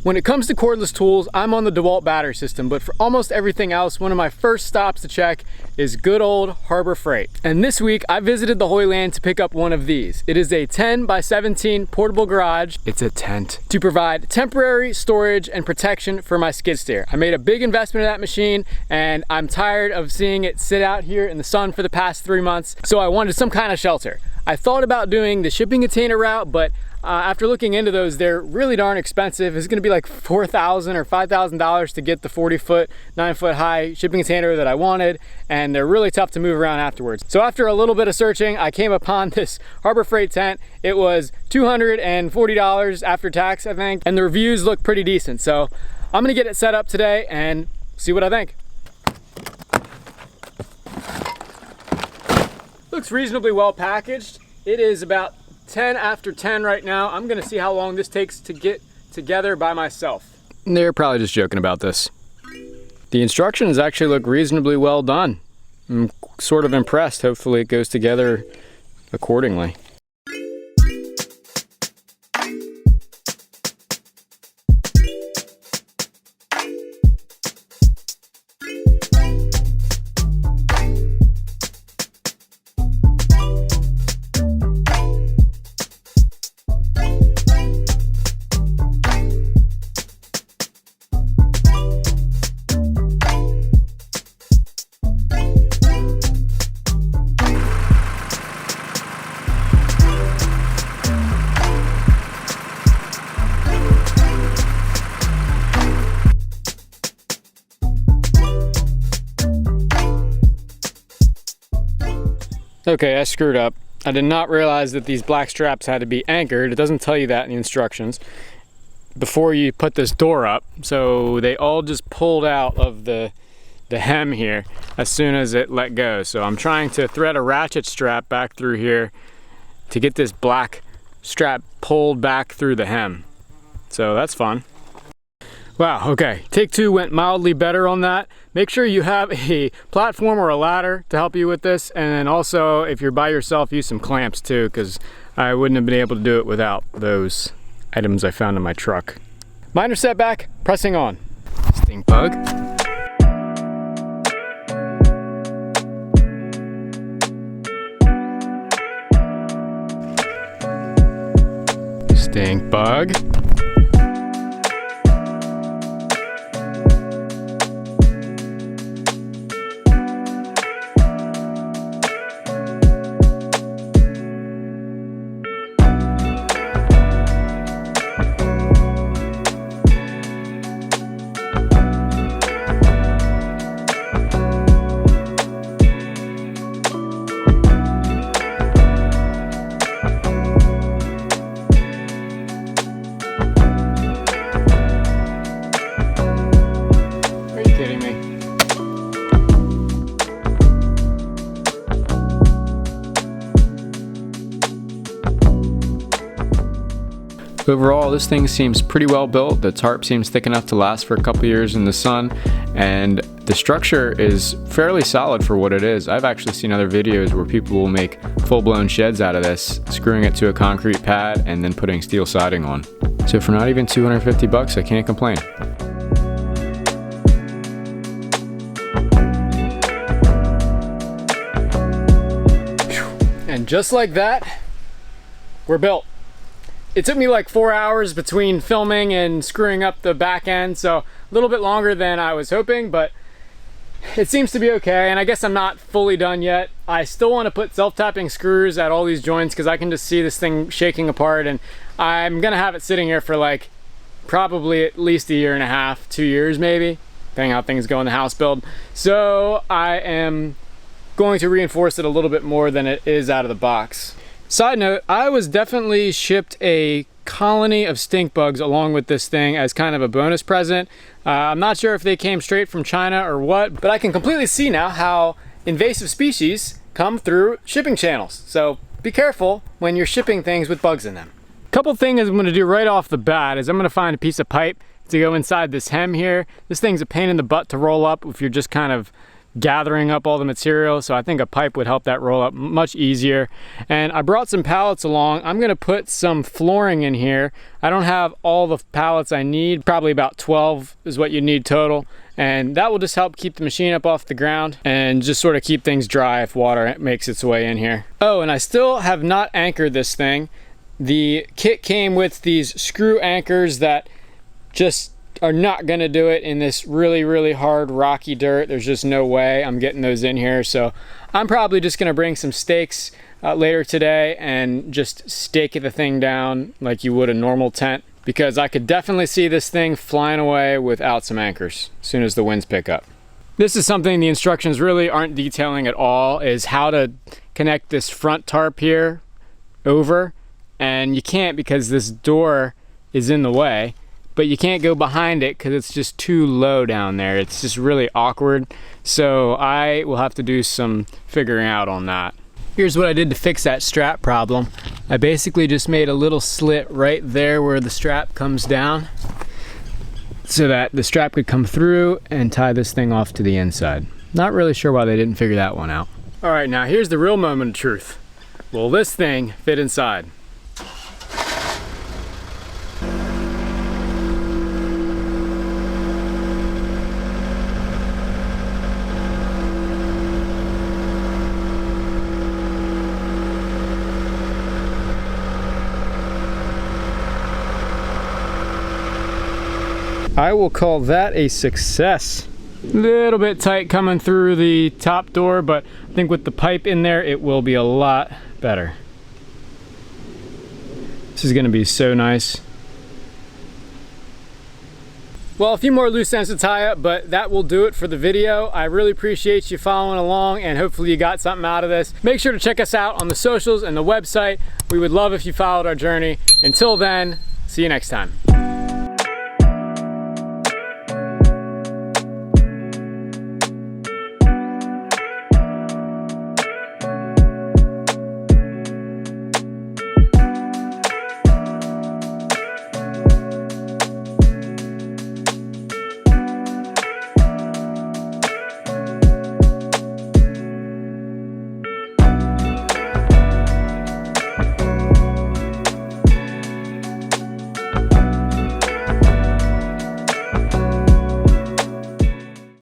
When it comes to cordless tools, I'm on the DeWalt battery system, but for almost everything else, one of my first stops to check is good old Harbor Freight. And this week, I visited the Holy Land to pick up one of these. It is a 10 by 17 portable garage. It's a tent to provide temporary storage and protection for my skid steer. I made a big investment in that machine, and I'm tired of seeing it sit out here in the sun for the past 3 months, so I wanted some kind of shelter. I thought about doing the shipping container route, but after looking into those, they're really darn expensive. It's gonna be like $4,000 or $5,000 to get the 40-foot, 9-foot high shipping container that I wanted, and they're really tough to move around afterwards. So after a little bit of searching, I came upon this Harbor Freight tent. It was $240 after tax, I think, and the reviews look pretty decent. So I'm gonna get it set up today and see what I think. Looks reasonably well packaged. It is about 10 after 10 right now. I'm gonna see how long this takes to get together by myself. They're probably just joking about this. The instructions actually look reasonably well done. I'm sort of impressed. Hopefully it goes together accordingly. Okay, I screwed up. I did not realize that these black straps had to be anchored. It doesn't tell you that in the instructions before you put this door up. So they all just pulled out of the hem here as soon as it let go. So I'm trying to thread a ratchet strap back through here to get this black strap pulled back through the hem. So that's fun. Wow, okay, take two went mildly better on that. Make sure you have a platform or a ladder to help you with this, and then also, if you're by yourself, use some clamps too, because I wouldn't have been able to do it without those items I found in my truck. Minor setback, pressing on. Stink bug. Stink bug. Overall, this thing seems pretty well built. The tarp seems thick enough to last for a couple years in the sun, and the structure is fairly solid for what it is. I've actually seen other videos where people will make full-blown sheds out of this, screwing it to a concrete pad and then putting steel siding on. So for not even 250 bucks, I can't complain. And just like that, we're built. It took me like 4 hours between filming and screwing up the back end, so a little bit longer than I was hoping, but it seems to be okay, and I guess I'm not fully done yet. I still want to put self-tapping screws at all these joints because I can just see this thing shaking apart, and I'm gonna have it sitting here for like probably at least 1.5 years, 2 years maybe, depending how things go in the house build. So I am going to reinforce it a little bit more than it is out of the box. Side note, I was definitely shipped a colony of stink bugs along with this thing as kind of a bonus present. I'm not sure if they came straight from China or what, but I can completely see now how invasive species come through shipping channels. So be careful when you're shipping things with bugs in them. Couple things I'm gonna do right off the bat is I'm gonna find a piece of pipe to go inside this hem here. This thing's a pain in the butt to roll up if you're just kind of gathering up all the material, so I think a pipe would help that roll up much easier. And I brought some pallets along. I'm gonna put some flooring in here. I don't have all the pallets I need, probably about 12 is what you need total, and that will just help keep the machine up off the ground and just sort of keep things dry if water makes its way in here. Oh, and I still have not anchored this thing. The kit came with these screw anchors that just are not gonna do it in this really, really hard rocky dirt. There's just no way I'm getting those in here. So I'm probably just gonna bring some stakes later today and just stake the thing down like you would a normal tent, because I could definitely see this thing flying away without some anchors as soon as the winds pick up. This is something the instructions really aren't detailing at all, is how to connect this front tarp here over, and you can't because this door is in the way. But you can't go behind it because it's just too low down there. It's just really awkward. So I will have to do some figuring out on that. Here's what I did to fix that strap problem. I basically just made a little slit right there where the strap comes down so that the strap could come through and tie this thing off to the inside. Not really sure why they didn't figure that one out. All right, now here's the real moment of truth. Will this thing fit inside? I will call that a success. Little bit tight coming through the top door, but I think with the pipe in there, it will be a lot better. This is gonna be so nice. Well, a few more loose ends to tie up, but that will do it for the video. I really appreciate you following along, and hopefully you got something out of this. Make sure to check us out on the socials and the website. We would love if you followed our journey. Until then, see you next time.